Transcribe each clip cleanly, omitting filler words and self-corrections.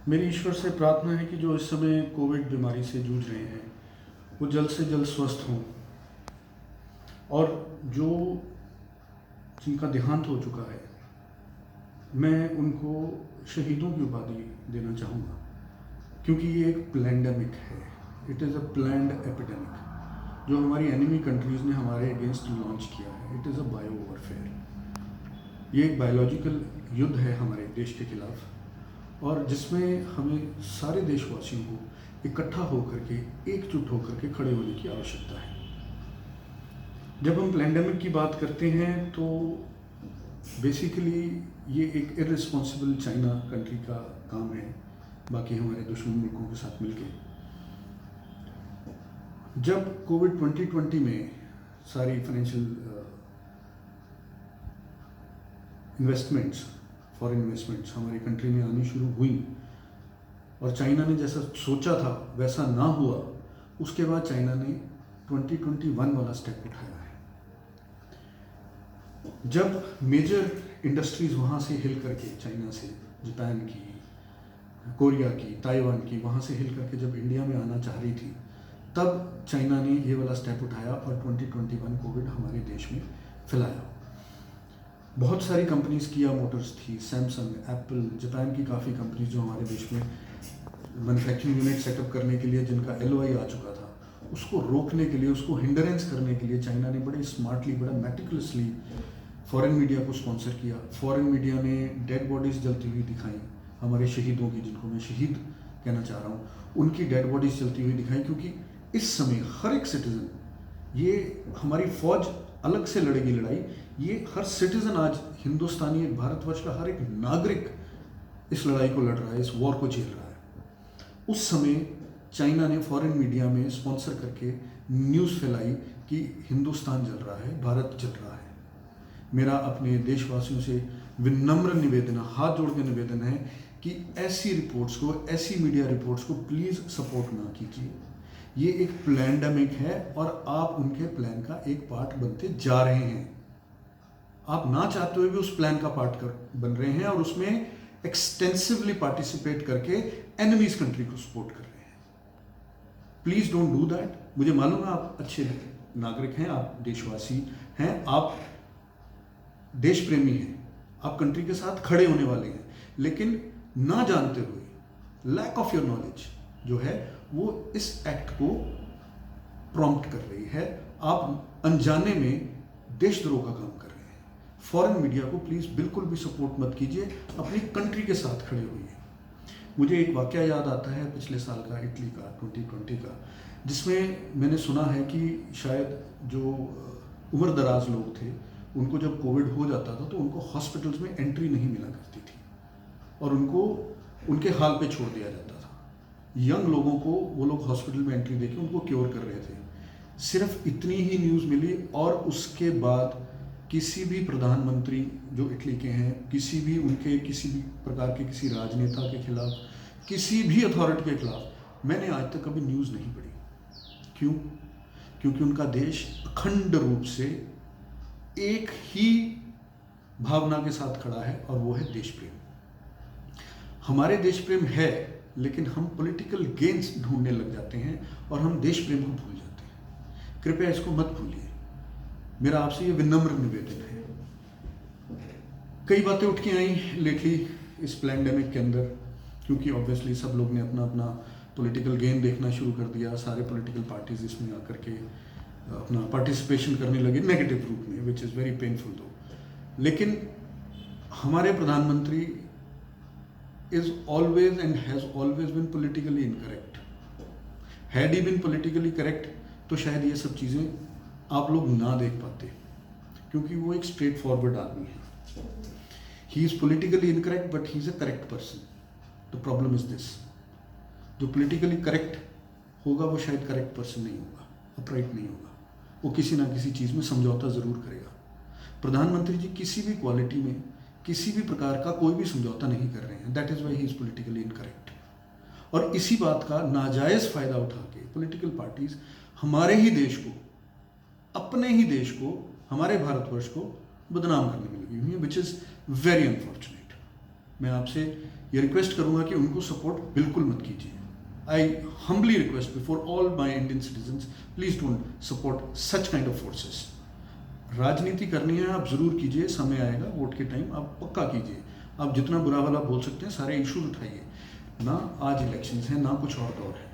मेरी ईश्वर से प्रार्थना है कि जो इस समय कोविड बीमारी से जूझ रहे हैं वो जल्द से जल्द स्वस्थ हों, और जो जिनका देहांत हो चुका है मैं उनको शहीदों की उपाधि देना चाहूँगा, क्योंकि ये एक प्लैंडमिक है। It is a planned epidemic जो हमारी एनिमी कंट्रीज़ ने हमारे अगेंस्ट लॉन्च किया है। It is a bio warfare. ये एक बायोलॉजिकल युद्ध है हमारे देश के खिलाफ, और जिसमें हमें सारे देशवासियों को इकट्ठा होकर के, एकजुट होकर के खड़े होने की आवश्यकता है। जब हम प्लैंडेमिक की बात करते हैं तो बेसिकली ये एक इररिस्पॉन्सिबल चाइना कंट्री का काम है, बाकी हमारे दुश्मन मुल्कों के साथ मिलके। जब कोविड 2020 में सारी फाइनेंशियल इन्वेस्टमेंट्स, फॉरेन इन्वेस्टमेंट्स हमारी कंट्री में आनी शुरू हुई और चाइना ने जैसा सोचा था वैसा ना हुआ, उसके बाद चाइना ने 2021 वाला स्टेप उठाया है। जब मेजर इंडस्ट्रीज वहाँ से हिल करके, चाइना से, जापान की, कोरिया की, ताइवान की, वहाँ से हिल करके जब इंडिया में आना चाह रही थी, तब चाइना ने ये वाला स्टेप उठाया और 2021 कोविड हमारे देश में फैलाया। बहुत सारी कंपनीज, किया मोटर्स थी, सैमसंग, एप्पल, जापान की काफ़ी कंपनीज जो हमारे देश में मैन्युफैक्चरिंग यूनिट सेटअप करने के लिए जिनका LOI आ चुका था, उसको रोकने के लिए, उसको हिंडरेंस करने के लिए चाइना ने बड़े स्मार्टली, बड़ा मेटिकुलसली फॉरेन मीडिया को स्पॉन्सर किया। फॉरेन मीडिया ने डेड बॉडीज़ जलती हुई दिखाई, हमारे शहीदों की, जिनको मैं शहीद कहना चाह रहा हूँ, उनकी डेड बॉडीज़ जलती हुई दिखाई। क्योंकि इस समय हर एक सिटीज़न, ये हमारी फौज अलग से लड़ेगी लड़ाई, ये हर सिटीज़न आज हिंदुस्तानी, भारतवर्ष का हर एक नागरिक इस लड़ाई को लड़ रहा है, इस वॉर को झेल रहा है। उस समय चाइना ने फॉरेन मीडिया में स्पॉन्सर करके न्यूज़ फैलाई कि हिंदुस्तान जल रहा है, भारत जल रहा है। मेरा अपने देशवासियों से विनम्र निवेदन, हाथ जोड़ के निवेदन है कि ऐसी रिपोर्ट्स को, ऐसी मीडिया रिपोर्ट्स को प्लीज़ सपोर्ट ना कीजिए। ये एक प्लैंडेमिक है और आप उनके प्लान का एक पार्ट बनते जा रहे हैं। आप ना चाहते हुए भी उस प्लान का पार्ट बन रहे हैं और उसमें एक्सटेंसिवली पार्टिसिपेट करके एनिमीज कंट्री को सपोर्ट कर रहे हैं। Please don't do that. मुझे मालूम है आप अच्छे नागरिक हैं, आप देशवासी हैं, आप देश प्रेमी हैं, आप कंट्री के साथ खड़े होने वाले हैं, लेकिन ना जानते हुए, लैक ऑफ योर नॉलेज जो है वो इस एक्ट को प्रॉम्प्ट कर रही है। आप अनजाने में देशद्रोह का काम कर रहे हैं। फॉरेन मीडिया को प्लीज़ बिल्कुल भी सपोर्ट मत कीजिए, अपनी कंट्री के साथ खड़े होइए। मुझे एक वाकया याद आता है पिछले साल का, इटली का, 2020 का, जिसमें मैंने सुना है कि शायद जो उम्र दराज लोग थे, उनको जब कोविड हो जाता था तो उनको हॉस्पिटल्स में एंट्री नहीं मिला करती थी और उनको उनके हाल पे छोड़ दिया जाता था। यंग लोगों को वो लोग हॉस्पिटल में एंट्री देके उनको क्योर कर रहे थे। सिर्फ इतनी ही न्यूज़ मिली और उसके बाद किसी भी प्रधानमंत्री जो इटली के हैं, किसी भी उनके किसी भी प्रकार के किसी राजनेता के खिलाफ, किसी भी अथॉरिटी के खिलाफ मैंने आज तक कभी न्यूज़ नहीं पढ़ी। क्यों? क्योंकि उनका देश अखंड रूप से एक ही भावना के साथ खड़ा है और वो है देश प्रेम। हमारे देश प्रेम है, लेकिन हम पॉलिटिकल गेन्स ढूंढने लग जाते हैं और हम देश प्रेम को भूल जाते हैं। कृपया इसको मत भूलिए, मेरा आपसे ये विनम्र निवेदन है। कई बातें उठ के आई लेटली इस प्लैंडेमिक के अंदर, क्योंकि ऑब्वियसली सब लोग ने अपना अपना पॉलिटिकल गेन देखना शुरू कर दिया। सारे पॉलिटिकल पार्टीज इसमें आकर के अपना पार्टिसिपेशन करने लगे नेगेटिव रूप में, विच इज़ वेरी पेनफुल दो। लेकिन हमारे प्रधानमंत्री is always and has always been politically incorrect. Had he been politically correct तो शायद ये सब चीज़ें आप लोग ना देख पाते, क्योंकि वो एक स्ट्रेट फॉरवर्ड आदमी है। He is politically incorrect but he is a correct person. The problem is this, जो politically correct होगा वो शायद correct person नहीं होगा, upright नहीं होगा, वो किसी ना किसी चीज़ में समझौता ज़रूर करेगा। प्रधानमंत्री जी किसी भी क्वालिटी में, किसी भी प्रकार का कोई भी समझौता नहीं कर रहे हैं। That is why he is politically incorrect. और इसी बात का नाजायज़ फ़ायदा उठा के पॉलिटिकल पार्टीज़ हमारे ही देश को, अपने ही देश को, हमारे भारतवर्ष को बदनाम करने में लगी हुई है, विच इज़ वेरी अनफॉर्चुनेट। मैं आपसे ये रिक्वेस्ट करूँगा कि उनको सपोर्ट बिल्कुल मत कीजिए। I humbly request before all my Indian citizens, please don't support such kind of forces. राजनीति करनी है आप ज़रूर कीजिए, समय आएगा वोट के टाइम आप पक्का कीजिए। आप जितना बुरा भला बोल सकते हैं सारे इश्यूज उठाइए, ना आज इलेक्शंस हैं ना कुछ और दौर है।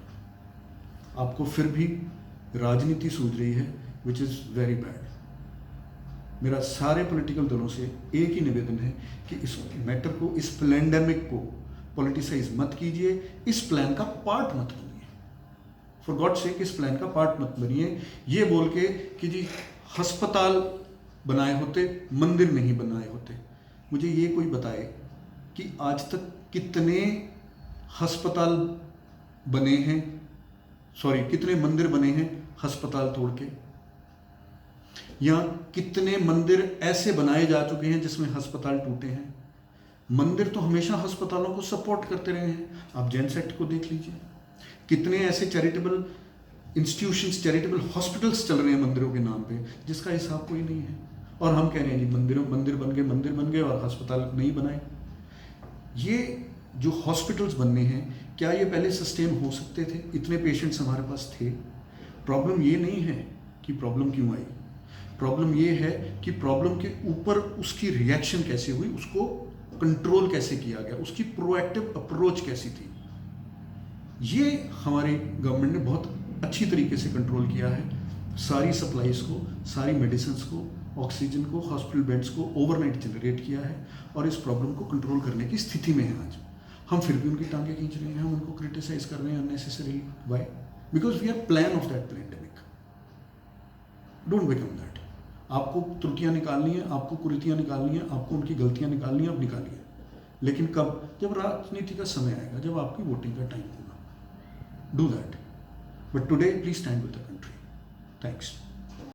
आपको फिर भी राजनीति सूझ रही है, विच इज़ वेरी बैड। मेरा सारे पॉलिटिकल दलों से एक ही निवेदन है कि इस मैटर को, इस पैंडेमिक को पॉलिटिसाइज मत कीजिए, इस प्लान का पार्ट मत बनिए। फॉर गॉड सेक इस प्लान का पार्ट मत बनिए ये बोल के कि जी अस्पताल बनाए होते, मंदिर नहीं बनाए होते। मुझे ये कोई बताए कि आज तक कितने अस्पताल बने हैं, कितने मंदिर बने हैं अस्पताल तोड़ के, या कितने मंदिर ऐसे बनाए जा चुके हैं जिसमें अस्पताल टूटे हैं। मंदिर तो हमेशा अस्पतालों को सपोर्ट करते रहे हैं। आप जेम्स एक्ट को देख लीजिए, कितने ऐसे चैरिटेबल इंस्टीट्यूशंस, चैरिटेबल हॉस्पिटल्स चल रहे हैं मंदिरों के नाम पे, जिसका हिसाब कोई नहीं है। और हम कह रहे हैं जी मंदिर बन गए और अस्पताल नहीं बनाए। ये जो हॉस्पिटल्स बनने हैं, क्या ये पहले सस्टेन हो सकते थे? इतने पेशेंट्स हमारे पास थे। प्रॉब्लम ये नहीं है कि प्रॉब्लम क्यों आई, प्रॉब्लम ये है कि प्रॉब्लम के ऊपर उसकी रिएक्शन कैसे हुई, उसको कंट्रोल कैसे किया गया, उसकी प्रोएक्टिव अप्रोच कैसी थी। ये हमारी गवर्नमेंट ने बहुत अच्छी तरीके से कंट्रोल किया है। सारी सप्लाईज को, सारी मेडिसिन को, ऑक्सीजन को, हॉस्पिटल बेड्स को ओवरनाइट जनरेट किया है और इस प्रॉब्लम को कंट्रोल करने की स्थिति में है आज। हम फिर भी उनकी टांगे खींच रहे हैं, हम उनको क्रिटिसाइज कर रहे हैं unnecessarily. Why? Because we are plan of that pandemic. Don't become that. आपको त्रुटियां निकालनी है, आपको कुरीतियां निकालनी है, आपको उनकी गलतियां निकालनी है, अब निकालिए। लेकिन कब? जब राजनीति का समय आएगा, जब आपकी वोटिंग का टाइम होगा। Do that. But today please stand with the country. Thanks.